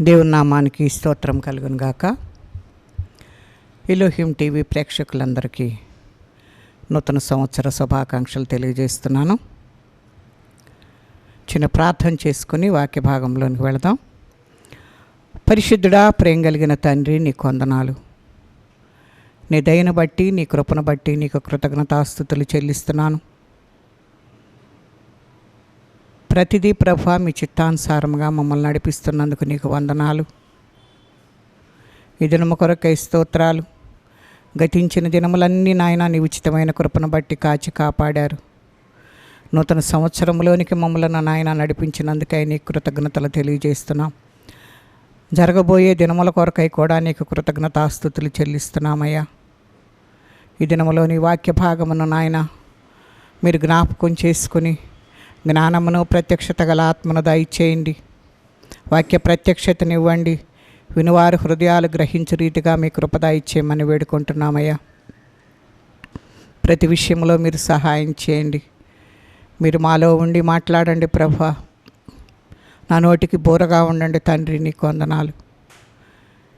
దేవుని నామానికి స్తోత్రం కలుగును గాక. ఎలోహిం టీవీ ప్రేక్షకులందరికీ నూతన సంవత్సర శుభాకాంక్షలు తెలియజేస్తున్నాను. చిన్న ప్రార్థన చేసుకుని వాక్య భాగంలోనికి వెళదాం. పరిశుద్ధుడా, ప్రేమ కలిగిన తండ్రి, నీకు వందనాలు. నీ దయను బట్టి, నీ కృపను బట్టి నీకు కృతజ్ఞతాస్తుతులు చెల్లిస్తున్నాను. ప్రతిదీ ప్రభా మీ చిత్తానుసారంగా మమ్మల్ని నడిపిస్తున్నందుకు నీకు వందనాలు. ఈ దినము కొరకై స్తోత్రాలు. గతించిన దినములన్నీ నాయన నీ ఉచితమైన కృపను బట్టి కాచి కాపాడారు. నూతన సంవత్సరంలోనికి మమ్మల్ని నాయన నడిపించినందుకై నీకు కృతజ్ఞతలు తెలియజేస్తున్నాం. జరగబోయే దినముల కొరకై కూడా నీకు కృతజ్ఞతాస్తుతులు చెల్లిస్తున్నామయ్యా. ఈ దినములోని వాక్య భాగమును నాయన మీరు జ్ఞాపకం చేసుకుని జ్ఞానమును, ప్రత్యక్షత గల ఆత్మను దయచేయండి. వాక్య ప్రత్యక్షతనివ్వండి. వినువారు హృదయాలు గ్రహించు రీతిగా మీ కృప దయచేయమని వేడుకుంటున్నామయ్యా. ప్రతి విషయంలో మీరు సహాయం చేయండి. మీరు మాలో ఉండి మాట్లాడండి ప్రభా. నా నోటికి బోరగా ఉండండి తండ్రి, నీకు వందనాలు.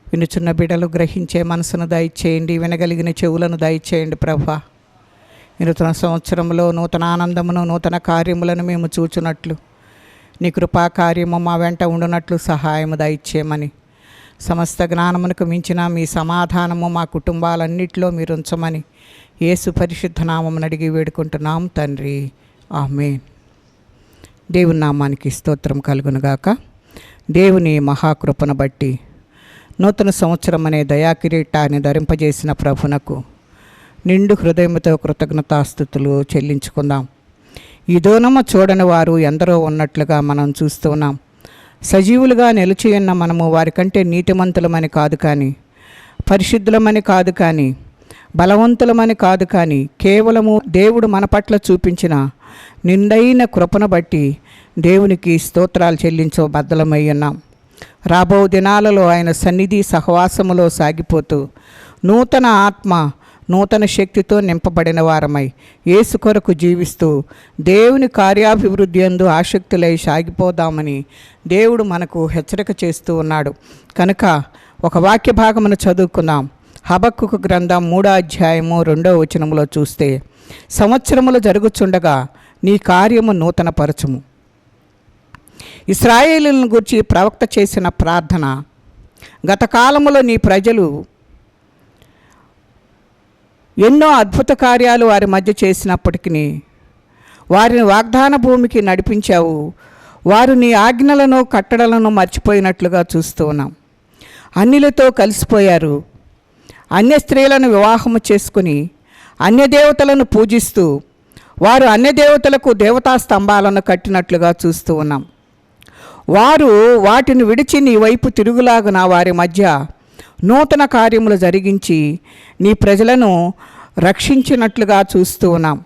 వినుచున్న బిడ్డలు గ్రహించే మనసును దయచేయండి. వినగలిగిన చెవులను దయచేయండి ప్రభా. నూతన సంవత్సరంలో నూతన ఆనందమును, నూతన కార్యములను మేము చూచున్నట్లు, నీ కృపా కార్యము మా వెంట ఉండునట్లు సహాయము దయచేయమని, సమస్త జ్ఞానమునకు మించిన మీ సమాధానము మా కుటుంబాలన్నిటిలో మీరు ఉంచమని యేసు పరిశుద్ధ నామమును అడిగి వేడుకుంటున్నాం తండ్రి, ఆమేన్. దేవుని నామానికి స్తోత్రం కలుగునుగాక. దేవుని మహాకృపను బట్టి నూతన సంవత్సరం అనే దయాకిరీటాన్ని ధరింపజేసిన ప్రభునకు నిండు హృదయంతో కృతజ్ఞతాస్తుతులు చెల్లించుకుందాం. ఈ దూనము చూడని వారు ఎందరో ఉన్నట్లుగా మనం చూస్తున్నాం. సజీవులుగా నిలిచి ఉన్న మనము వారికంటే నీతిమంతులమని కాదు కానీ, పరిశుద్ధులమని కాదు కానీ, బలవంతులమని కాదు కానీ, కేవలము దేవుడు మన పట్ల చూపించిన నిండైన కృపను బట్టి దేవునికి స్తోత్రాలు చెల్లించో బద్దలమై ఉన్నాం. రాబో దినాలలో ఆయన సన్నిధి సహవాసములో సాగిపోతూ నూతన ఆత్మ, నూతన శక్తితో నింపబడిన వారమై యేసు కొరకు జీవిస్తూ దేవుని కార్యాభివృద్ధి యందు ఆసక్తులై సాగిపోదామని దేవుడు మనకు హెచ్చరిక చేస్తూ ఉన్నాడు. కనుక ఒక వాక్య భాగమును చదువుకుందాం. హబక్కూకు గ్రంథం 3వ అధ్యాయము 2వ వచనములో చూస్తే, సంవత్సరములు జరుగుచుండగా నీ కార్యము నూతన పరచుము. ఇశ్రాయేలులను గురించి ప్రవక్త చేసిన ప్రార్థన. గత కాలములో నీ ప్రజలు ఎన్నో అద్భుత కార్యాలు వారి మధ్య చేసినప్పటికీ వారిని వాగ్దాన భూమికి నడిపించావు. వారు నీ ఆజ్ఞలను, కట్టడలను మర్చిపోయినట్లుగా చూస్తూ ఉన్నాం. అన్యులతో కలిసిపోయారు. అన్య స్త్రీలను వివాహము చేసుకుని అన్యదేవతలను పూజిస్తూ వారు అన్యదేవతలకు దేవతా స్తంభాలను కట్టినట్లుగా చూస్తూ ఉన్నాం. వారు వాటిని విడిచి నీ వైపు తిరుగులాగున వారి మధ్య నూతన కార్యములు జరిగించి నీ ప్రజలను రక్షించినట్లుగా చూస్తూ ఉన్నాం.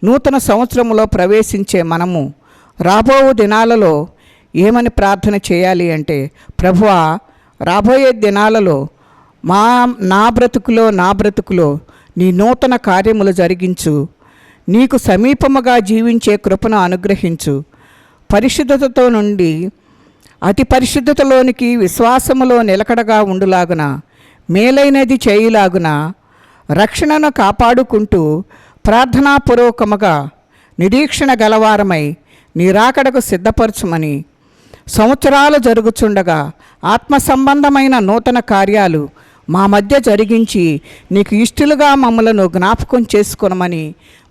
నూతన సంవత్సరంలో ప్రవేశించే మనము రాబో దినాలలో ఏమని ప్రార్థన చేయాలి అంటే, ప్రభువా, రాబోయే దినాలలో నా బ్రతుకులో నీ నూతన కార్యములు జరిగించు. నీకు సమీపముగా జీవించే కృపను అనుగ్రహించు. పరిశుద్ధతతో నుండి అతి పరిశుద్ధతలోనికి విశ్వాసములో నిలకడగా ఉండులాగున, మేలైనది చేయులాగున, రక్షణను కాపాడుకుంటూ ప్రార్థనాపూర్వకముగా నిరీక్షణ గలవారమై నీ రాకడకు సిద్ధపరచుమని, సంవత్సరాలు జరుగుచుండగా ఆత్మ సంబంధమైన నూతన కార్యాలు మా మధ్య జరిగించి నీకు ఇష్టలుగా మమ్మలను జ్ఞాపకం చేసుకొనమని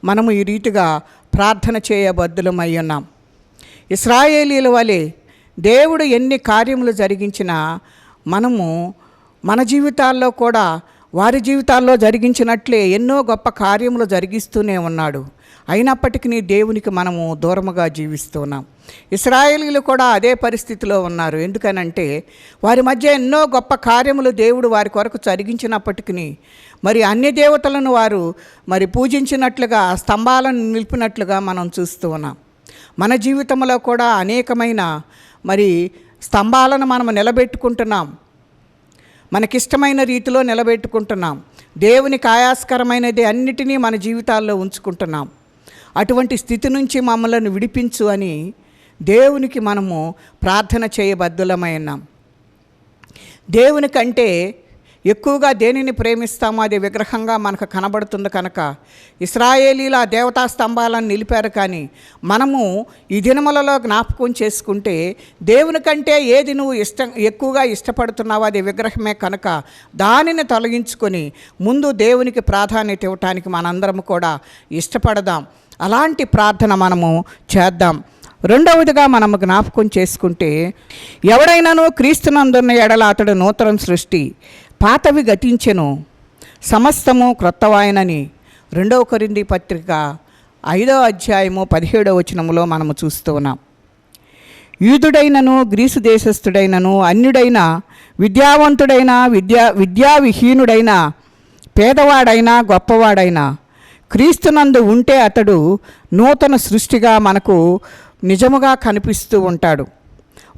మనము ఈ రీతిగా ప్రార్థన చేయబద్దులమై ఉన్నాం. ఇశ్రాయేలీల వలె దేవుడు ఎన్ని కార్యములు జరిగించినా మనము మన జీవితాల్లో కూడా వారి జీవితాల్లో జరిగించినట్లే ఎన్నో గొప్ప కార్యములు జరిగిస్తూనే ఉన్నాడు. అయినప్పటికీ దేవునికి మనము దూరముగా జీవిస్తున్నాం. ఇశ్రాయేలీలు కూడా అదే పరిస్థితిలో ఉన్నారు. ఎందుకనంటే వారి మధ్య ఎన్నో గొప్ప కార్యములు దేవుడు వారి కొరకు జరిగించినప్పటికీ మరి అన్య దేవతలను వారు పూజించినట్లుగా, స్తంభాలను నిలిపినట్లుగా మనం చూస్తూ ఉన్నాం. మన జీవితంలో కూడా అనేకమైన స్తంభాలను మనం నిలబెట్టుకుంటున్నాం. మనకిష్టమైన రీతిలో నిలబెట్టుకుంటున్నాం. దేవునికి ఆయాస్కరమైనది అన్నిటినీ మన జీవితాల్లో ఉంచుకుంటున్నాం. అటువంటి స్థితి నుంచి మమ్మల్ని విడిపించు అని దేవునికి మనము ప్రార్థన చేయబద్దులమై ఉన్నాం. దేవుని కంటే ఎక్కువగా దేనిని ప్రేమిస్తామో అది విగ్రహంగా మనకు కనబడుతుంది కనుక ఇశ్రాయేలీల దేవతా స్తంభాలను నిలిపారు. కానీ మనము ఈ దినములలో జ్ఞాపకం చేసుకుంటే దేవుని కంటే ఏది నువ్వు ఎక్కువగా ఇష్టపడుతున్నావో అది విగ్రహమే కనుక దానిని తొలగించుకొని ముందు దేవునికి ప్రాధాన్యత ఇవ్వటానికి మనందరం కూడా ఇష్టపడదాం. అలాంటి ప్రార్థన మనము చేద్దాం. రెండవదిగా మనము జ్ఞాపకం చేసుకుంటే, ఎవడైనాను క్రీస్తునందున్న ఎడల అతడు నూతన సృష్టి, పాతవి గతించెను, సమస్తము క్రొత్తవాయనని 2 కొరింథీ పత్రిక 5వ అధ్యాయము 17వ వచనములో మనము చూస్తూ ఉన్నాం. యూదుడైనను గ్రీసు దేశస్థుడైనను అన్యుడైన విద్యావంతుడైన విద్యావిహీనుడైన పేదవాడైనా గొప్పవాడైనా క్రీస్తునందు ఉంటే అతడు నూతన సృష్టిగా మనకు నిజముగా కనిపిస్తూ ఉంటాడు.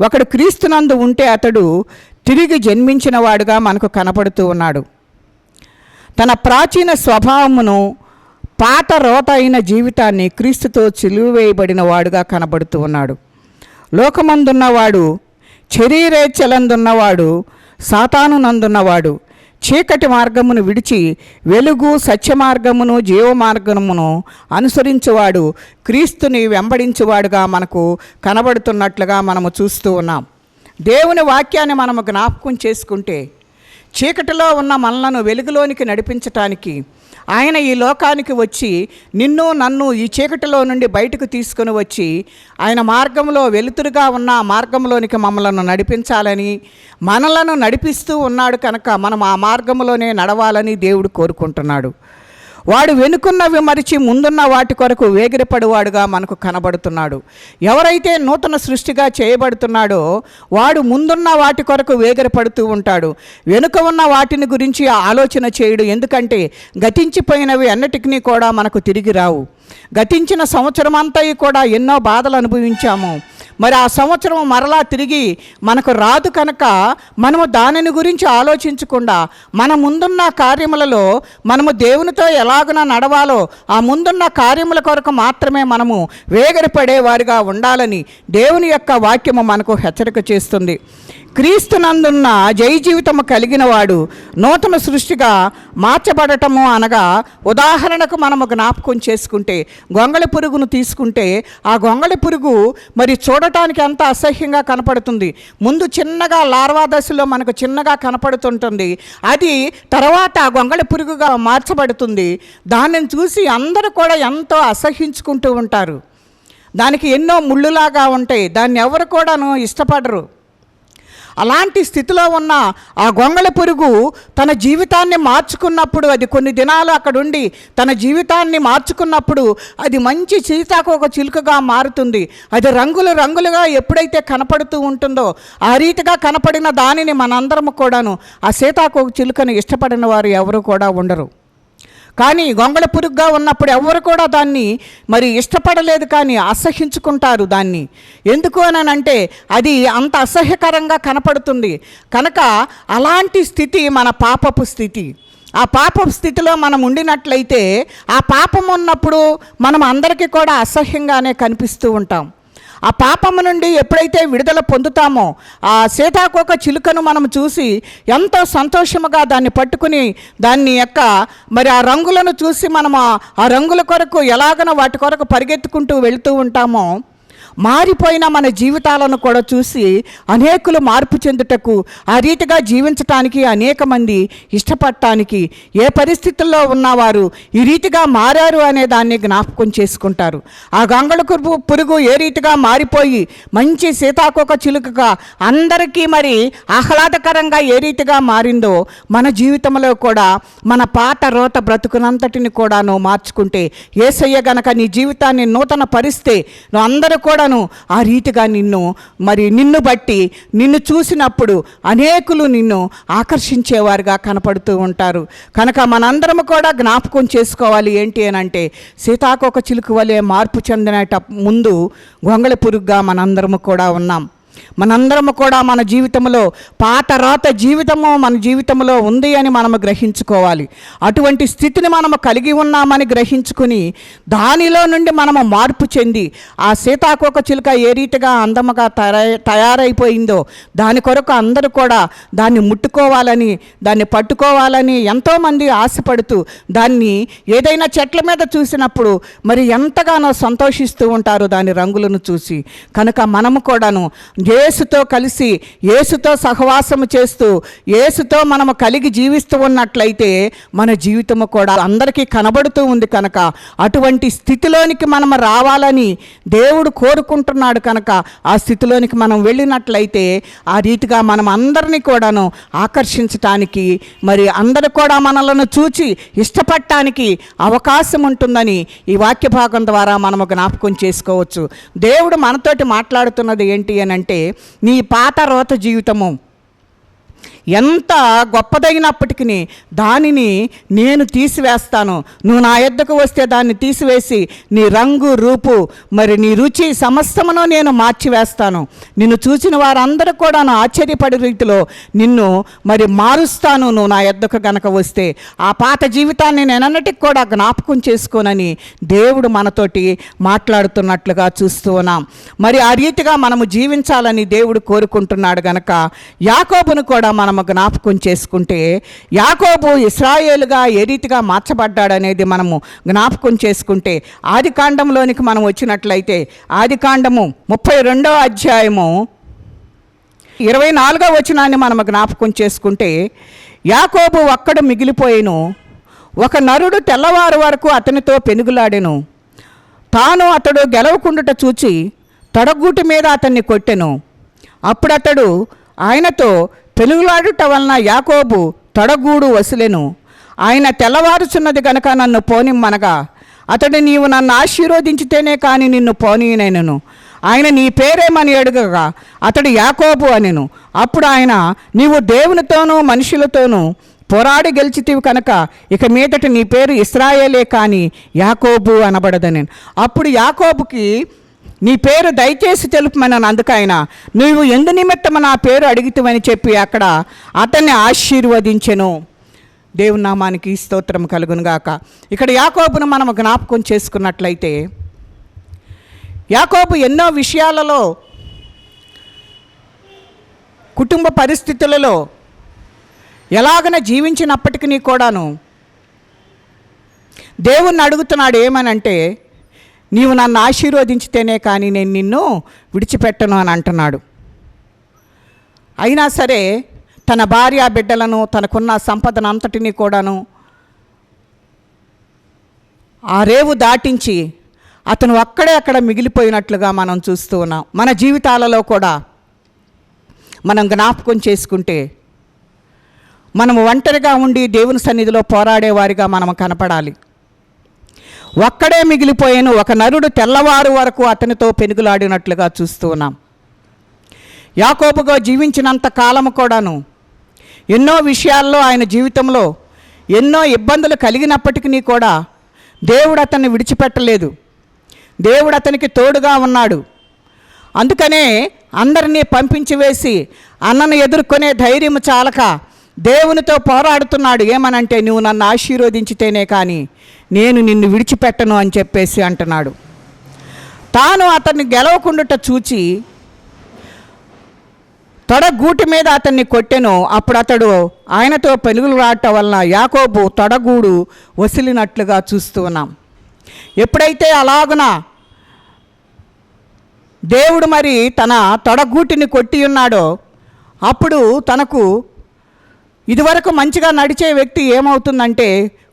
ఒకడు క్రీస్తునందు ఉంటే అతడు తిరిగి జన్మించిన వాడుగా మనకు కనపడుతూ ఉన్నాడు. తన ప్రాచీన స్వభావమును, పాత రోత అయిన జీవితాన్ని క్రీస్తుతో చిలువేయబడిన వాడుగా కనబడుతూ ఉన్నాడు. లోకమందున్నవాడు, శరీరేచ్ఛలందున్నవాడు, సాతాను నందున్నవాడు చీకటి మార్గమును విడిచి వెలుగు, సత్య మార్గమును, జీవ మార్గమును అనుసరించువాడు క్రీస్తుని వెంబడించువాడుగా మనకు కనబడుతున్నట్లుగా మనము చూస్తూ ఉన్నాం. దేవుని వాక్యాన్ని మనము జ్ఞాపకం చేసుకుంటే, చీకటిలో ఉన్న మనలను వెలుగులోనికి నడిపించటానికి ఆయన ఈ లోకానికి వచ్చి నిన్ను నన్ను ఈ చీకటిలో నుండి బయటకు తీసుకుని వచ్చి ఆయన మార్గంలో వెలుతురుగా ఉన్న మార్గంలోనికి మమ్మలను నడిపించాలని, మనలను నడిపిస్తూ ఉన్నాడు కనుక మనం ఆ మార్గంలోనే నడవాలని దేవుడు కోరుకుంటున్నాడు. వాడు వెనుకున్నవి మరిచి ముందున్న వాటి కొరకు వేగిరపడువాడుగా మనకు కనబడుతున్నాడు. ఎవరైతే నూతన సృష్టిగా చేయబడుతున్నాడో వాడు ముందున్న వాటి కొరకు వేగిరపడుతూ ఉంటాడు. వెనుక ఉన్న వాటిని గురించి ఆలోచన చేయడు. ఎందుకంటే గతించిపోయినవి అన్నిటికీ కూడా మనకు తిరిగి రావు. గతించిన సంవత్సరం అంతా కూడా ఎన్నో బాధలు అనుభవించాము. మరి ఆ సంవత్సరం మరలా తిరిగి మనకు రాదు కనుక మనము దానిని గురించి ఆలోచించకుండా మన ముందున్న కార్యములలో మనము దేవునితో ఎలాగున నడవాలో ఆ ముందున్న కార్యముల కొరకు మాత్రమే మనము వేగరపడేవారిగా ఉండాలని దేవుని యొక్క వాక్యము మనకు హెచ్చరిక చేస్తుంది. క్రీస్తునందున్న జయ జీవితము కలిగిన వాడు నూతన సృష్టిగా మార్చబడటము అనగా, ఉదాహరణకు మనము జ్ఞాపకం చేసుకుంటే గొంగళి పురుగును తీసుకుంటే ఆ గొంగళి పురుగు మరి చూడటానికి ఎంత అసహ్యంగా కనపడుతుంది. ముందు చిన్నగా లార్వా దశలో మనకు చిన్నగా కనపడుతుంటుంది. అది తర్వాత గొంగళి పురుగుగా మార్చబడుతుంది. దానిని చూసి అందరూ కూడా ఎంతో అసహ్యించుకుంటూ ఉంటారు. దానికి ఎన్నో ముళ్ళులాగా ఉంటాయి. దాన్ని ఎవరు కూడాను ఇష్టపడరు. అలాంటి స్థితిలో ఉన్న ఆ గొంగళి పురుగు తన జీవితాన్ని మార్చుకున్నప్పుడు, అది కొన్ని దినాలు అక్కడుండి తన జీవితాన్ని మార్చుకున్నప్పుడు అది మంచి సీతాకోక చిలుకగా మారుతుంది. అది రంగులుగా ఎప్పుడైతే కనపడుతూ ఉంటుందో ఆ రీతిగా కనపడిన దానిని మనందరము కూడాను ఆ సీతాకోక చిలుకను ఇష్టపడిన వారు ఎవరు కూడా ఉండరు. కానీ గొంగళి పురుగుగా ఉన్నప్పుడు ఎవరు కూడా దాన్ని మరి ఇష్టపడలేదు, కానీ అసహ్యించుకుంటారు దాన్ని. ఎందుకు అని అంటే అది అంత అసహ్యకరంగా కనపడుతుంది కనుక. అలాంటి స్థితి మన పాపపు స్థితి. ఆ పాపపు స్థితిలో మనం ఉండినట్లయితే ఆ పాపం ఉన్నప్పుడు మనం అందరికీ కూడా అసహ్యంగానే కనిపిస్తూ ఉంటాం. ఆ పాపము నుండి ఎప్పుడైతే విడుదల పొందుతామో ఆ సీతాకోక చిలుకను మనం చూసి ఎంతో సంతోషముగా దాన్ని పట్టుకుని దాన్ని యొక్క మరి ఆ రంగులను చూసి మనం ఆ రంగుల కొరకు ఎలాగనో వాటి కొరకు పరిగెత్తుకుంటూ వెళుతూ ఉంటామో, మారిపోయిన మన జీవితాలను కూడా చూసి అనేకులు మార్పు చెందుటకు, ఆ రీతిగా జీవించటానికి అనేక మంది ఇష్టపడటానికి, ఏ పరిస్థితుల్లో ఉన్నవారు ఈ రీతిగా మారారు అనే దాన్ని జ్ఞాపకం చేసుకుంటారు. ఆ గొంగళి పురుగు ఏ రీతిగా మారిపోయి మంచి సీతాకోక చిలుకగా అందరికీ మరి ఆహ్లాదకరంగా ఏ రీతిగా మారిందో మన జీవితంలో కూడా మన పాత రోత బ్రతుకునంతటిని కూడాను మార్చుకుంటే, యేసయ్య గనక నీ జీవితాన్ని నూతన పరిస్తే నువ్వు అందరూ కూడా ఆ రీతిగా నిన్ను బట్టి నిన్ను చూసినప్పుడు అనేకులు నిన్ను ఆకర్షించేవారుగా కనపడుతూ ఉంటారు. కనుక మనందరము కూడా జ్ఞాపకం చేసుకోవాలి ఏంటి అని అంటే, సీతాకోక చిలుక వలె మార్పు చెందిన ముందు గొంగళి పురుగుగా మనందరము కూడా ఉన్నాం. మనందరము కూడా మన జీవితంలో పాత రాత జీవితము మన జీవితంలో ఉంది అని మనము గ్రహించుకోవాలి. అటువంటి స్థితిని మనము కలిగి ఉన్నామని గ్రహించుకుని దానిలో నుండి మనము మార్పు చెంది ఆ సీతాకోక చిలుక ఏ రీతిగా అందముగా తయారైపోయిందో దాని కొరకు అందరూ కూడా దాన్ని ముట్టుకోవాలని, దాన్ని పట్టుకోవాలని ఎంతోమంది ఆశపడుతూ దాన్ని ఏదైనా చెట్ల మీద చూసినప్పుడు మరి ఎంతగానో సంతోషిస్తూ ఉంటారు దాని రంగులను చూసి. కనుక మనము కూడాను యేసుతో కలిసి యేసుతో సహవాసము చేస్తూ యేసుతో మనము కలిగి జీవిస్తూ ఉన్నట్లయితే మన జీవితము కూడా అందరికీ కనబడుతూ ఉంది. కనుక అటువంటి స్థితిలోనికి మనం రావాలని దేవుడు కోరుకుంటున్నాడు. కనుక ఆ స్థితిలోనికి మనం వెళ్ళినట్లయితే ఆ రీతిగా మనం అందరినీ కూడాను ఆకర్షించటానికి, మరి అందరూ కూడా మనలను చూచి ఇష్టపడటానికి అవకాశం ఉంటుందని ఈ వాక్య భాగం ద్వారా మనము జ్ఞాపకం చేసుకోవచ్చు. దేవుడు మనతోటి మాట్లాడుతున్నది ఏంటి అని అంటే, నీ పాత రోత జీవితము ఎంత గొప్పదైనప్పటికీ దానిని నేను తీసివేస్తాను. నువ్వు నా యొద్దకు వస్తే దాన్ని తీసివేసి నీ రంగు రూపు మరి నీ రుచి సమస్తమును నేను మార్చివేస్తాను. నిన్ను చూసిన వారందరూ కూడా ఆశ్చర్యపడే రీతిలో నిన్ను మరి మారుస్తాను నువ్వు నా యొద్దకు గనక వస్తే. ఆ పాత జీవితాన్ని నేనన్నటికి కూడా జ్ఞాపకం చేసుకోనని దేవుడు మనతోటి మాట్లాడుతున్నట్లుగా చూస్తూ ఉన్నాం. మరి ఆ రీతిగా మనము జీవించాలని దేవుడు కోరుకుంటున్నాడు. గనక యాకోబును కూడా మనం జ్ఞాపకం చేసుకుంటే యాకోబు ఇశ్రాయేలుగా ఏ రీతిగా మార్చబడ్డాడనేది మనము జ్ఞాపకం చేసుకుంటే ఆది కాండంలోనికి మనం వచ్చినట్లయితే ఆది కాండము 32వ అధ్యాయము 24వ వచనాన్ని మనం జ్ఞాపకం చేసుకుంటే, యాకోబు ఒక్కడు మిగిలిపోయిను, ఒక నరుడు తెల్లవారు వరకు అతనితో పెనుగులాడెను. తాను అతడు గెలవకుండుట చూచి తొడగూటి మీద అతన్ని కొట్టెను. అప్పుడు అతడు ఆయనతో పెనుగులాడుట వలన యాకోబు తొడగూడు వసిలెను. ఆయన తెల్లవారుచున్నది గనక నన్ను పోనిమ్మనగా అతడు, నీవు నన్ను ఆశీర్వదించితేనే కానీ నిన్ను పోనీయనెను. ఆయన నీ పేరేమని అడుగగా అతడు యాకోబు అనెను. అప్పుడు ఆయన, నీవు దేవునితోనూ మనుషులతోనూ పోరాడి గెలిచితివి కనుక ఇక మీదట నీ పేరు ఇశ్రాయేలే కానీ యాకోబు అనబడదని. అప్పుడు యాకోబుకి నీ పేరు దయచేసి తెలుపమని అందుకైనా, నువ్వు ఎందు నిమిత్తము నా పేరు అడిగితివని చెప్పి అక్కడ అతన్ని ఆశీర్వదించెను. దేవుని నామానికి స్తోత్రం కలుగునుగాక. ఇక్కడ యాకోబును మనం జ్ఞాపకం చేసుకున్నట్లయితే, యాకోబు ఎన్నో విషయాలలో కుటుంబ పరిస్థితులలో ఎలాగన జీవించినప్పటికీ కూడాను దేవుణ్ణి అడుగుతున్నాడు ఏమనంటే, నీవు నన్ను ఆశీర్వదించితేనే కానీ నేను నిన్ను విడిచిపెట్టను అని అంటున్నాడు. అయినా సరే తన భార్య బిడ్డలను, తనకున్న సంపదను అంతటినీ కూడాను ఆ రేవు దాటించి అతను అక్కడే అక్కడ మిగిలిపోయినట్లుగా మనం చూస్తూ ఉన్నాం. మన జీవితాలలో కూడా మనం జ్ఞాపకం చేసుకుంటే మనము ఒంటరిగా ఉండి దేవుని సన్నిధిలో పోరాడేవారిగా మనం కనపడాలి. ఒక్కడే మిగిలిపోయాను, ఒక నరుడు తెల్లవారు వరకు అతనితో పెనుగులాడినట్లుగా చూస్తూ ఉన్నాం. యాకోబుగా జీవించినంత కాలము కూడాను ఎన్నో విషయాల్లో ఆయన జీవితంలో ఎన్నో ఇబ్బందులు కలిగినప్పటికీ కూడా దేవుడు అతన్ని విడిచిపెట్టలేదు. దేవుడు అతనికి తోడుగా ఉన్నాడు. అందుకనే అందరినీ పంపించి వేసి అన్నను ఎదుర్కొనే ధైర్యం చాలక దేవునితో పోరాడుతున్నాడు. ఏమనంటే, నువ్వు నన్ను ఆశీర్వదించితేనే కానీ నేను నిన్ను విడిచిపెట్టను అని చెప్పేసి అంటున్నాడు. తాను అతన్ని గెలవకుండుట చూచి తొడగూటి మీద అతన్ని కొట్టెను. అప్పుడు అతడు ఆయనతో పెనుగులు రావటం వలన యాకోబు తొడగూడు వసిలినట్లుగా చూస్తూ ఉన్నాం. ఎప్పుడైతే అలాగున దేవుడు మరి తన తొడగూటిని కొట్టి ఉన్నాడో అప్పుడు తనకు ఇదివరకు మంచిగా నడిచే వ్యక్తి ఏమవుతుందంటే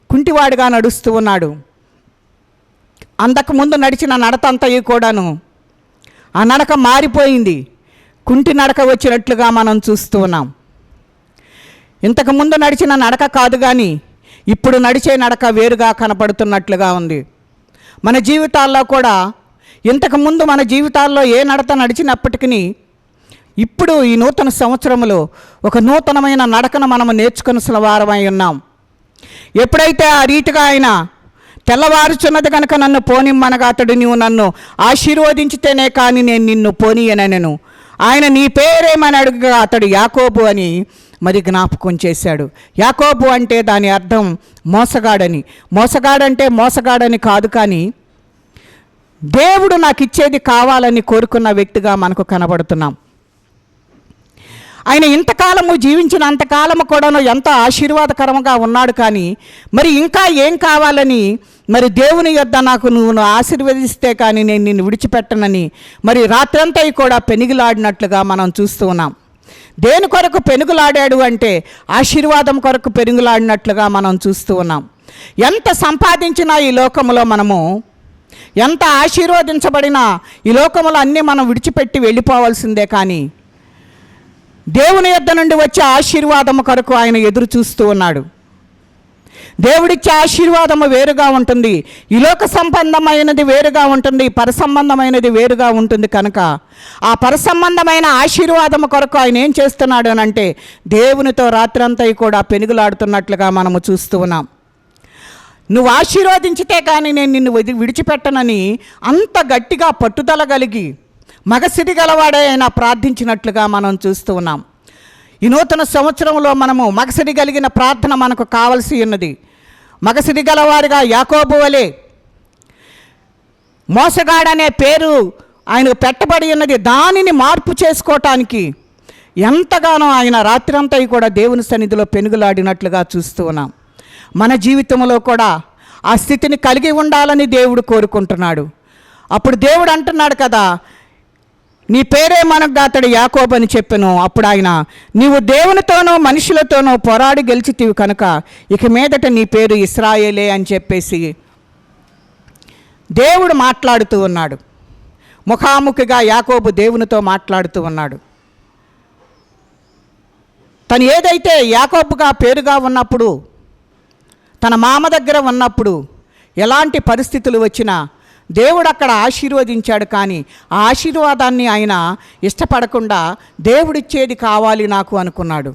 కుంటివాడిగా నడుస్తూ ఉన్నాడు. అంతకుముందు నడిచిన నడత అంతయు కూడాను ఆ నడక మారిపోయింది. కుంటి నడక వచ్చినట్లుగా మనం చూస్తూ ఉన్నాం. ఇంతకుముందు నడిచిన నడక కాదు కానీ ఇప్పుడు నడిచే నడక వేరుగా కనపడుతున్నట్లుగా ఉంది. మన జీవితాల్లో కూడా ఇంతకుముందు మన జీవితాల్లో ఏ నడత నడిచినప్పటికీ ఇప్పుడు ఈ నూతన సంవత్సరంలో ఒక నూతనమైన నడకను మనము నేర్చుకున్న వారమై ఉన్నాం. ఎప్పుడైతే ఆ రీతిగా ఆయన తెల్లవారుచున్నది కనుక నన్ను పోనిమ్మనగా అతడు, నీవు నన్ను ఆశీర్వదించితేనే కానీ నేను నిన్ను పోనీయనెను. ఆయన నీ పేరేమని అడుగుగా అతడు యాకోబు అని మరి జ్ఞాపకం చేశాడు. యాకోబు అంటే దాని అర్థం మోసగాడని. మోసగాడంటే మోసగాడని కాదు, కానీ దేవుడు నాకు ఇచ్చేది కావాలని కోరుకున్న వ్యక్తిగా మనకు కనబడుతున్నాం. ఆయన ఇంతకాలము జీవించినంతకాలము కూడాను ఎంతో ఆశీర్వాదకరంగా ఉన్నాడు. కానీ మరి ఇంకా ఏం కావాలని, మరి దేవుని యొద్ద నాకు నువ్వు ఆశీర్వదిస్తే కానీ నేను నిన్ను విడిచిపెట్టనని మరి రాత్రంతా కూడా పెనుగులాడినట్లుగా మనం చూస్తూ ఉన్నాం. దేని కొరకు పెనుగులాడాడు అంటే ఆశీర్వాదం కొరకు పెనుగులాడినట్లుగా మనం చూస్తూ ఉన్నాం. ఎంత సంపాదించినా ఈ లోకంలో మనము, ఎంత ఆశీర్వదించబడినా ఈ లోకంలో అన్నీ మనం విడిచిపెట్టి వెళ్ళిపోవాల్సిందే. కానీ దేవుని యొద్ద నుండి వచ్చే ఆశీర్వాదము కొరకు ఆయన ఎదురు చూస్తూ ఉన్నాడు. దేవుడిచ్చే ఆశీర్వాదము వేరుగా ఉంటుంది, ఈ లోక సంబంధమైనది వేరుగా ఉంటుంది, పరసంబంధమైనది వేరుగా ఉంటుంది. కనుక ఆ పరసంబంధమైన ఆశీర్వాదము కొరకు ఆయన ఏం చేస్తున్నాడు అని అంటే దేవునితో రాత్రంతా కూడా పెనుగులాడుతున్నట్లుగా మనము చూస్తూ ఉన్నాం. నువ్వు ఆశీర్వదించితే కానీ నేను నిన్ను విడిచిపెట్టనని అంత గట్టిగా పట్టుదల కలిగి మగసిరి గలవాడే ఆయన ప్రార్థించినట్లుగా మనం చూస్తూ ఉన్నాం. ఈ నూతన సంవత్సరంలో మనము మగసిరి కలిగిన ప్రార్థన మనకు కావలసి ఉన్నది. మగసిరి గలవారిగా యాకోబు వలె మోసగాడనే పేరు ఆయనకు పెట్టబడి ఉన్నది, దానిని మార్పు చేసుకోవటానికి ఎంతగానో ఆయన రాత్రంతా కూడా దేవుని సన్నిధిలో పెనుగులాడినట్లుగా చూస్తూ ఉన్నాం. మన జీవితంలో కూడా ఆ స్థితిని కలిగి ఉండాలని దేవుడు కోరుకుంటున్నాడు. అప్పుడు దేవుడు అంటున్నాడు కదా, నీ పేరే మనకు అతడు యాకోబు అని చెప్పాను. అప్పుడు ఆయన, నీవు దేవునితోనో మనుషులతోనో పోరాడి గెలిచితివి కనుక ఇక మీదట నీ పేరు ఇశ్రాయేలే అని చెప్పేసి దేవుడు మాట్లాడుతూ ఉన్నాడు. ముఖాముఖిగా యాకోబు దేవునితో మాట్లాడుతూ ఉన్నాడు. తను ఏదైతే యాకోబుగా పేరుగా ఉన్నప్పుడు, తన మామ దగ్గర ఉన్నప్పుడు ఎలాంటి పరిస్థితులు వచ్చినా దేవుడు అక్కడ ఆశీర్వదించాడు. కానీ ఆ ఆశీర్వాదాన్ని ఆయన ఇష్టపడకుండా దేవుడిచ్చేది కావాలి నాకు అనుకున్నాడు.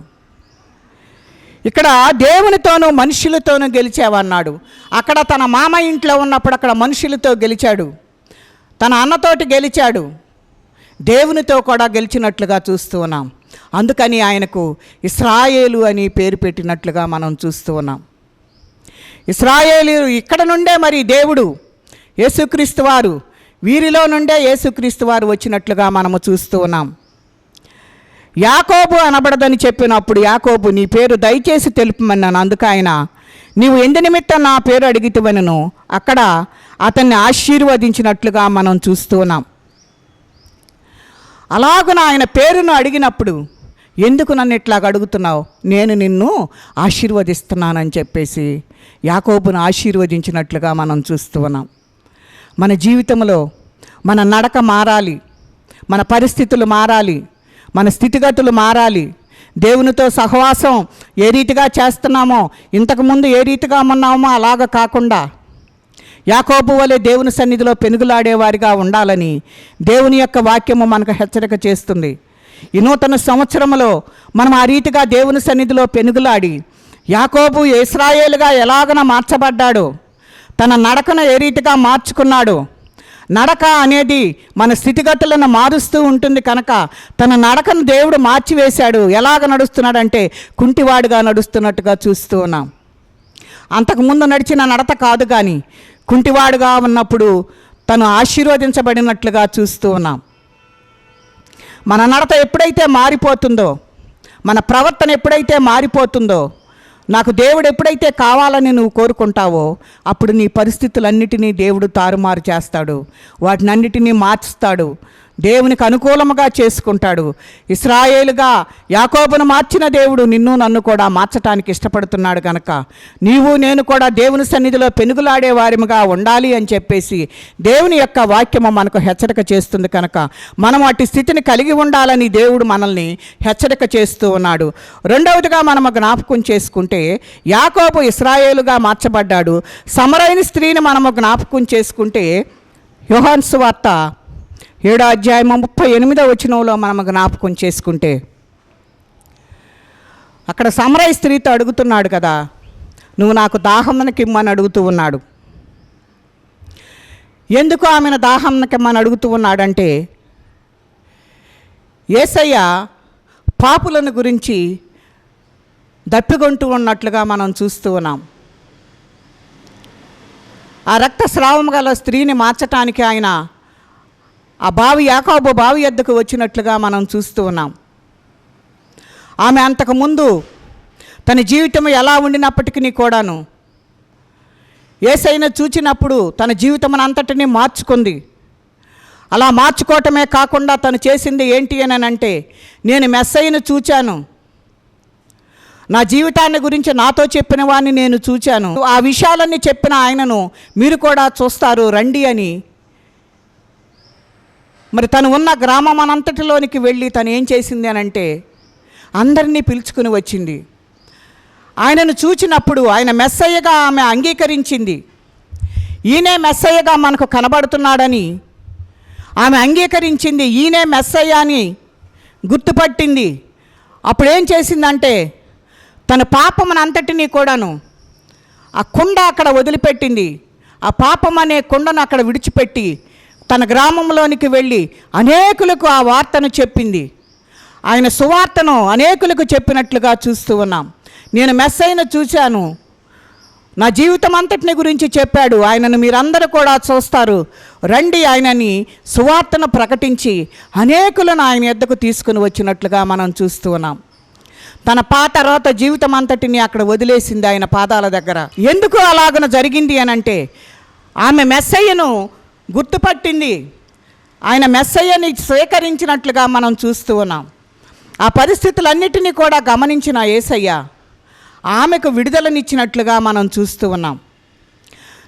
ఇక్కడ దేవునితోనూ మనుషులతోనూ గెలిచావన్నాడు. అక్కడ తన మామ ఇంట్లో ఉన్నప్పుడు అక్కడ మనుషులతో గెలిచాడు, తన అన్నతోటి గెలిచాడు, దేవునితో కూడా గెలిచినట్లుగా చూస్తూ ఉన్నాం. అందుకని ఆయనకు ఇశ్రాయేలు అని పేరు పెట్టినట్లుగా మనం చూస్తూ ఉన్నాం. ఇశ్రాయేలు ఇక్కడ నుండే మరి దేవుడు యేసుక్రీస్తు వారు, వీరిలో నుండే యేసుక్రీస్తు వారు వచ్చినట్లుగా మనము చూస్తూ ఉన్నాం. యాకోబు అనబడదని చెప్పినప్పుడు యాకోబు నీ పేరు దయచేసి తెలుపమన్నాను. అందుకు ఆయన, నీవు ఎందు నిమిత్తం నా పేరు అడిగితివనను అక్కడ అతన్ని ఆశీర్వదించినట్లుగా మనం చూస్తూ ఉన్నాం. అలాగున ఆయన పేరును అడిగినప్పుడు, ఎందుకు నన్ను ఇట్లా అడుగుతున్నావు, నేను నిన్ను ఆశీర్వదిస్తున్నానని చెప్పేసి యాకోబును ఆశీర్వదించినట్లుగా మనం చూస్తూ ఉన్నాం. మన జీవితంలో మన నడక మారాలి, మన పరిస్థితులు మారాలి, మన స్థితిగతులు మారాలి. దేవునితో సహవాసం ఏ రీతిగా చేస్తున్నామో, ఇంతకుముందు ఏ రీతిగా ఉన్నామో అలాగ కాకుండా యాకోబు వలె దేవుని సన్నిధిలో పెనుగులాడేవారిగా ఉండాలని దేవుని యొక్క వాక్యము మనకు హెచ్చరిక చేస్తుంది. ఈ నూతన సంవత్సరంలో మనం ఆ రీతిగా దేవుని సన్నిధిలో పెనుగులాడి యాకోబు ఇశ్రాయేలుగా ఎలాగన మార్చబడ్డాడో, తన నడకను ఏ రీతిగా మార్చుకున్నాడో, నడక అనేది మన స్థితిగతులను మారుస్తూ ఉంటుంది కనుక తన నడకను దేవుడు మార్చివేశాడు. ఎలాగ నడుస్తున్నాడంటే కుంటివాడుగా నడుస్తున్నట్టుగా చూస్తూ ఉన్నాం. అంతకుముందు నడిచిన నడత కాదు, కానీ కుంటివాడుగా ఉన్నప్పుడు తను ఆశీర్వదించబడినట్లుగా చూస్తూ ఉన్నాం. మన నడత ఎప్పుడైతే మారిపోతుందో, మన ప్రవర్తన ఎప్పుడైతే మారిపోతుందో, నాకు దేవుడు ఎప్పుడైతే కావాలని నువ్వు కోరుకుంటావో అప్పుడు నీ పరిస్థితులన్నిటినీ దేవుడు తారుమారు చేస్తాడు, వాటిని అన్నిటినీ మార్చుతాడు, దేవునికి అనుకూలముగా చేసుకుంటాడు. ఇశ్రాయేలుగా యాకోబును మార్చిన దేవుడు నిన్ను నన్ను కూడా మార్చటానికి ఇష్టపడుతున్నాడు కనుక నీవు నేను కూడా దేవుని సన్నిధిలో పెనుగులాడే వారిగా ఉండాలి అని చెప్పేసి దేవుని యొక్క వాక్యము మనకు హెచ్చరిక చేస్తుంది. కనుక మనం అట్టి స్థితిని కలిగి ఉండాలని దేవుడు మనల్ని హెచ్చరిక చేస్తూ ఉన్నాడు. రెండవదిగా మనము జ్ఞాపకం చేసుకుంటే యాకోబు ఇశ్రాయేలుగా మార్చబడ్డాడు. సమరైన స్త్రీని మనము జ్ఞాపకం చేసుకుంటే యోహాను సువార్త 7వ అధ్యాయం 38వ వచనంలో మనం జ్ఞాపకం చేసుకుంటే అక్కడ సమరయ స్త్రీతో అడుగుతున్నాడు కదా, నువ్వు నాకు దాహంకిమ్మని అడుగుతూ ఉన్నాడు. ఎందుకు ఆమెను దాహంకిమ్మని అడుగుతూ ఉన్నాడంటే యేసయ్య పాపులను గురించి దప్పిగొంటూ ఉన్నట్లుగా మనం చూస్తూ ఉన్నాం. ఆ రక్తస్రావం గల స్త్రీని మార్చటానికి ఆయన ఆ యాకోబు బావి యొద్దకు వచ్చినట్లుగా మనం చూస్తూ ఉన్నాం. ఆమె అంతకుముందు తన జీవితం ఎలా ఉండినప్పటికీ కూడాను యేసయ్యను చూచినప్పుడు తన జీవితం అంతటినీ మార్చుకుంది. అలా మార్చుకోవటమే కాకుండా తను చేసింది ఏంటి అని అంటే, నేను మెస్సయ్యను చూచాను, నా జీవితాన్ని గురించి నాతో చెప్పిన వాడిని నేను చూచాను, ఆ విషయాలన్నీ చెప్పిన ఆయనను మీరు కూడా చూస్తారు రండి అని మరి తను ఉన్న గ్రామం అనంతటిలోనికి వెళ్ళి తను ఏం చేసింది అని అంటే అందరినీ పిలుచుకుని వచ్చింది. ఆయనను చూచినప్పుడు ఆయన మెస్సయ్యగా ఆమె అంగీకరించింది. ఈయనే మెస్సయ్యగా మనకు కనబడుతున్నాడని ఆమె అంగీకరించింది. ఈయనే మెస్సయ్య అని గుర్తుపట్టింది. అప్పుడేం చేసిందంటే తన పాపమునంతటినీ కూడాను ఆ కుండ అక్కడ వదిలిపెట్టింది. ఆ పాపం అనే కుండను అక్కడ విడిచిపెట్టి తన గ్రామంలోనికి వెళ్ళి అనేకులకు ఆ వార్తను చెప్పింది. ఆయన సువార్తను అనేకులకు చెప్పినట్లుగా చూస్తూ ఉన్నాం. నేను మెస్సయ్యను చూశాను, నా జీవితం అంతటిని గురించి చెప్పాడు, ఆయనను మీరందరూ కూడా చూస్తారు రండి ఆయనని సువార్తను ప్రకటించి అనేకులను ఆయన యొద్దకు తీసుకుని వచ్చినట్లుగా మనం చూస్తూ ఉన్నాం. తన పాత జీవితం అంతటిని అక్కడ వదిలేసింది ఆయన పాదాల దగ్గర. ఎందుకు అలాగన జరిగింది అని అంటే ఆమె మెస్సయ్యను గుర్తుపట్టింది, ఆయన మెస్సయ్యని స్వీకరించినట్లుగా మనం చూస్తూ ఉన్నాం. ఆ పరిస్థితులన్నిటినీ కూడా గమనించిన యేసయ్య ఆమెకు విడుదలనిచ్చినట్లుగా మనం చూస్తూ ఉన్నాం.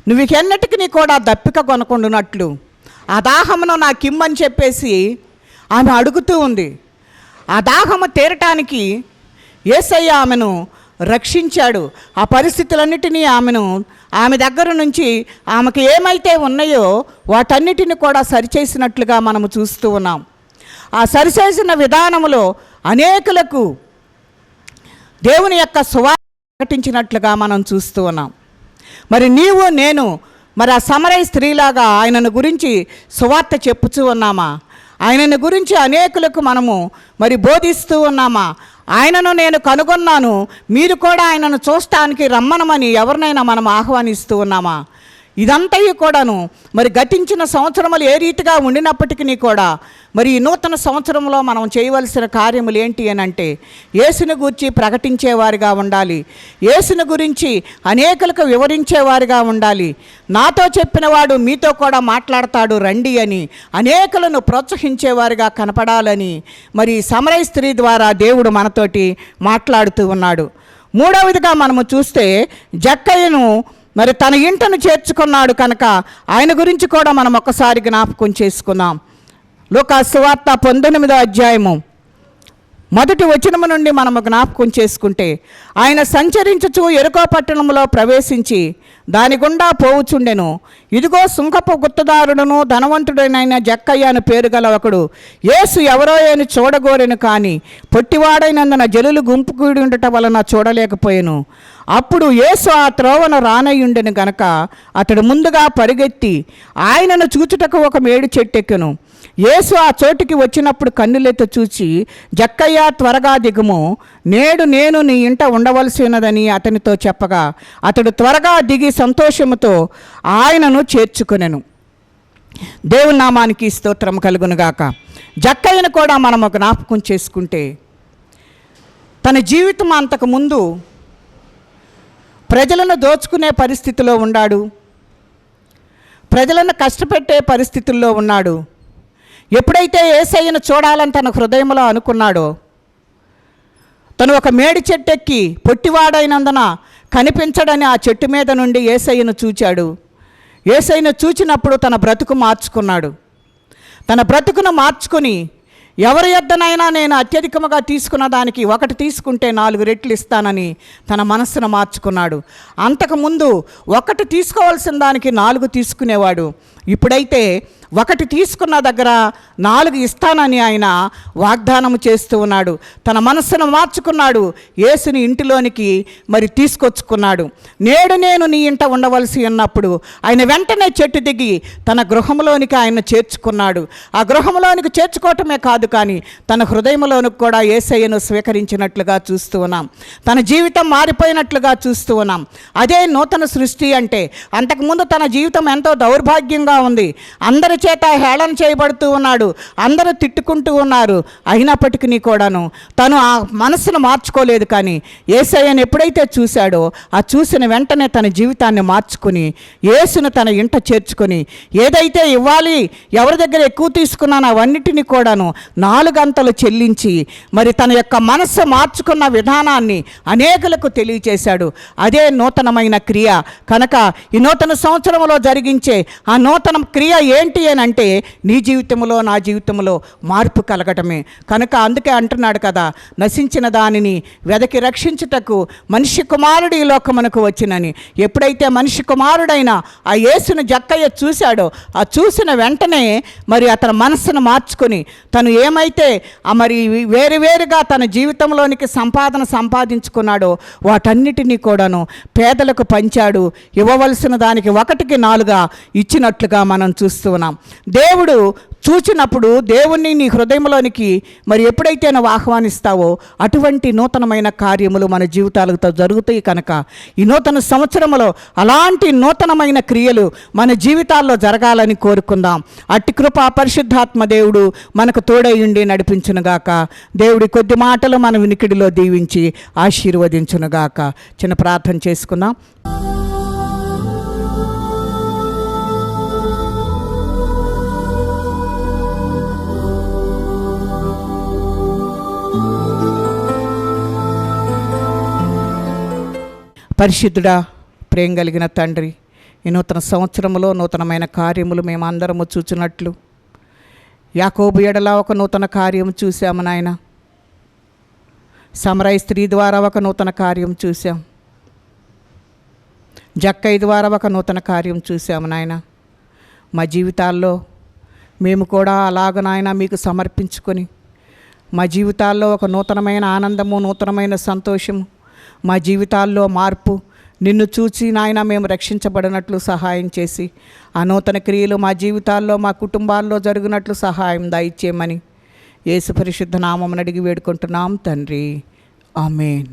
నువ్వు ఎన్నటికీ కూడా దప్పిక కొనకుండానట్లు ఆ దాహమును నాకిమ్మని చెప్పేసి ఆమె అడుగుతూ ఉంది. ఆ దాహము తీరటానికి యేసయ్య ఆమెను రక్షించాడు. ఆ పరిస్థితులన్నిటినీ ఆమె దగ్గర నుంచి ఆమెకు ఏమైతే ఉన్నాయో వాటన్నిటిని కూడా సరిచేసినట్లుగా మనము చూస్తూ ఉన్నాం. ఆ సరిచేసిన విధానములో అనేకులకు దేవుని యొక్క సువార్త ప్రకటించినట్లుగా మనం చూస్తూ ఉన్నాం. మరి నీవు నేను మరి ఆ సమరయ స్త్రీలాగా ఆయనను గురించి సువార్త చెప్పుచూ ఉన్నామా? ఆయనను గురించి అనేకులకు మనము మరి బోధిస్తూ ఉన్నామా? ఆయనను నేను కనుగొన్నాను, మీరు కూడా ఆయనను చూడటానికి రమ్మనమని ఎవరినైనా మనం ఆహ్వానిస్తూ ఉన్నామా? ఇదంతయు కూడాను మరి గతించిన సంవత్సరములు ఏ రీతిగా ఉండినప్పటికీ కూడా మరి ఈ నూతన సంవత్సరంలో మనం చేయవలసిన కార్యములు ఏంటి అని అంటే యేసుని గురించి ప్రకటించేవారిగా ఉండాలి, యేసుని గురించి అనేకులకు వివరించేవారిగా ఉండాలి. నాతో చెప్పినవాడు మీతో కూడా మాట్లాడతాడు రండి అని అనేకులను ప్రోత్సహించేవారిగా కనపడాలని మరి సమరయ స్త్రీ ద్వారా దేవుడు మనతోటి మాట్లాడుతూ ఉన్నాడు. మూడవదిగా మనము చూస్తే జక్కయ్యను మరి తన ఇంటను చేర్చుకున్నాడు కనుక ఆయన గురించి కూడా మనం ఒకసారి జ్ఞాపకం చేసుకుందాం. లూకా సువార్త 19వ అధ్యాయము 1వ వచనము నుండి మనము జ్ఞాపకం చేసుకుంటే, ఆయన సంచరించుచు యెరికో పట్టణంలో ప్రవేశించి దాని గుండా పోవుచుండెను. ఇదిగో సుంకపు గుత్తదారుడును ధనవంతుడైన జక్కయ్య అని పేరు గల ఒకడు యేసు ఎవరో అని చూడగోరెను, కానీ పొట్టివాడైనందున జనులు గుంపు కూడి ఉండటం వలన చూడలేకపోయాను. అప్పుడు యేసు ఆ త్రోవను రానయ్యుండెను గనక అతడు ముందుగా పరిగెత్తి ఆయనను చూచుటకు ఒక మేడి చెట్టెక్కెను. యేసు ఆ చోటికి వచ్చినప్పుడు కన్నులెత్తి చూచి, జక్కయ్య త్వరగా దిగుము, నేడు నేను నీ ఇంట ఉండవలసినదని అతనితో చెప్పగా అతడు త్వరగా దిగి సంతోషముతో ఆయనను చేర్చుకొనెను. దేవుని నామానికి స్తోత్రం కలుగునుగాక. జక్కయ్యను కూడా మనం జ్ఞాపకం చేసుకుంటే తన జీవితం అంతకుముందు ప్రజలను దోచుకునే పరిస్థితిలో ఉన్నాడు, ప్రజలను కష్టపెట్టే పరిస్థితుల్లో ఉన్నాడు. ఎప్పుడైతే యేసయ్యను చూడాలని తన హృదయంలో అనుకున్నాడో తను ఒక మేడి చెట్టెక్కి పొట్టివాడైనందున కనిపించడని ఆ చెట్టు మీద నుండి యేసయ్యను చూచాడు. యేసయ్యను చూచినప్పుడు తన బ్రతుకు మార్చుకున్నాడు. తన బ్రతుకును మార్చుకుని ఎవరి యొద్దనైనా నేను అత్యధికముగా తీసుకున్న దానికి 1 తీసుకుంటే 4 రెట్లు ఇస్తానని తన మనస్సును మార్చుకున్నాడు. అంతకుముందు 1 తీసుకోవాల్సిన దానికి 4 తీసుకునేవాడు. ఇప్పుడైతే ఒకటి తీసుకున్న దగ్గర 4 ఇస్తానని ఆయన వాగ్దానం చేస్తూ ఉన్నాడు. తన మనస్సును మార్చుకున్నాడు. యేసుని ఇంటిలోనికి మరి తీసుకొచ్చుకున్నాడు. నేడు నేను నీ ఇంట ఉండవలసి ఉన్నప్పుడు ఆయన వెంటనే చెట్టు దిగి తన గృహంలోనికి ఆయన చేర్చుకున్నాడు. ఆ గృహంలోనికి చేర్చుకోవటమే కాదు, కానీ తన హృదయంలోనికి కూడా యేసయ్యను స్వీకరించినట్లుగా చూస్తూ ఉన్నాం. తన జీవితం మారిపోయినట్లుగా చూస్తూ ఉన్నాం. అదే నూతన సృష్టి అంటే. అంతకుముందు తన జీవితం ఎంతో దౌర్భాగ్యంగా ఉంది. అందరి చేత హేళన చేయబడుతూ ఉన్నాడు. అందరూ తిట్టుకుంటూ ఉన్నారు. అయినప్పటికీ కూడాను తను ఆ మనస్సును మార్చుకోలేదు. కానీ యేసయ్యను ఎప్పుడైతే చూశాడో ఆ చూసిన వెంటనే తన జీవితాన్ని మార్చుకుని యేసును తన ఇంట చేర్చుకొని ఏదైతే ఇవ్వాలి, ఎవరి దగ్గర ఎక్కువ తీసుకున్నానో అవన్నిటినీ కూడాను 4 అంతలు చెల్లించి మరి తన యొక్క మనస్సు మార్చుకున్న విధానాన్ని అనేకులకు తెలియచేశాడు. అదే నూతనమైన క్రియ. కనుక ఈ నూతన సంవత్సరంలో జరిగించే ఆ నూతన క్రియ ఏంటి అని అంటే నీ జీవితంలో నా జీవితంలో మార్పు కలగటమే. కనుక అందుకే అంటున్నాడు కదా, నశించిన దానిని వెదకి రక్షించుటకు మనిషి కుమారుడు ఈ లోకమునకు వచ్చినని. ఎప్పుడైతే మనిషి కుమారుడైన ఆ యేసును జక్కయ్య చూశాడో ఆ చూసిన వెంటనే మరి అతని మనస్సును మార్చుకొని తను ఏమైతే మరి వేరువేరుగా తన జీవితంలోనికి సంపాదించుకున్నాడో వాటన్నిటినీ కూడాను పేదలకు పంచాడు. ఇవ్వవలసిన దానికి 1కి 4గా ఇచ్చినట్లుగా మనం చూస్తూ ఉన్నాం. దేవుడు చూచినప్పుడు దేవుణ్ణి నీ హృదయంలోనికి మరి ఎప్పుడైతే నువ్వు ఆహ్వానిస్తావో అటువంటి నూతనమైన కార్యములు మన జీవితాలతో జరుగుతాయి. కనుక ఈ నూతన సంవత్సరంలో అలాంటి నూతనమైన క్రియలు మన జీవితాల్లో జరగాలని కోరుకుందాం. అట్టి కృప పరిశుద్ధాత్మ దేవుడు మనకు తోడయుండి నడిపించునుగాక. దేవుడి కొద్ది మాటలు మన వినికిడిలో దీవించి ఆశీర్వదించునుగాక. చిన్న ప్రార్థన చేసుకుందాం. పరిశుద్ధుడా, ప్రేమ కలిగిన తండ్రి, ఈ నూతన సంవత్సరంలో నూతనమైన కార్యములు మేము అందరము చూచినట్లు యాకోబు ఎడల ఒక నూతన కార్యం చూసాము నాయన. సమరయ స్త్రీ ద్వారా ఒక నూతన కార్యం చూసాం. జక్కయ్య ద్వారా ఒక నూతన కార్యం చూసాము నాయన. మా జీవితాల్లో మేము కూడా అలాగ నాయన మీకు సమర్పించుకొని మా జీవితాల్లో ఒక నూతనమైన ఆనందము, నూతనమైన సంతోషము, మా జీవితాల్లో మార్పు, నిన్ను చూచి నాయన మేము రక్షించబడినట్లు సహాయం చేసి ఆ నూతన క్రియలు మా జీవితాల్లో మా కుటుంబాల్లో జరిగినట్లు సహాయం దయచేయమని యేసు పరిశుద్ధ నామమున అడిగి వేడుకుంటున్నాం తండ్రి. ఆమేన్.